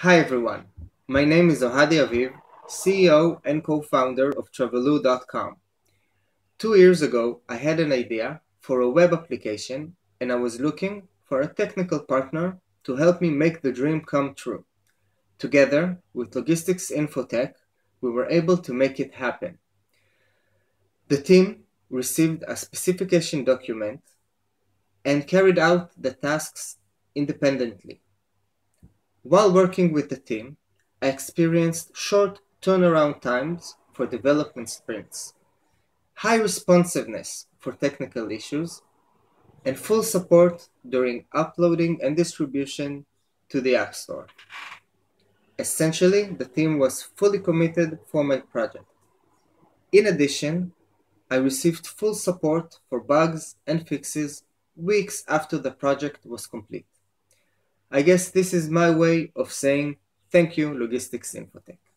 Hi everyone, my name is Ohadi Aviv, CEO and co-founder of Traveloo.com. 2 years ago, I had an idea for a web application and I was looking for a technical partner to help me make the dream come true. Together with Logistics Infotech, we were able to make it happen. The team received a specification document and carried out the tasks independently. While working with the team, I experienced short turnaround times for development sprints, high responsiveness for technical issues, and full support during uploading and distribution to the App Store. Essentially, the team was fully committed for my project. In addition, I received full support for bugs and fixes weeks after the project was complete. I guess this is my way of saying thank you, Logistics Infotech.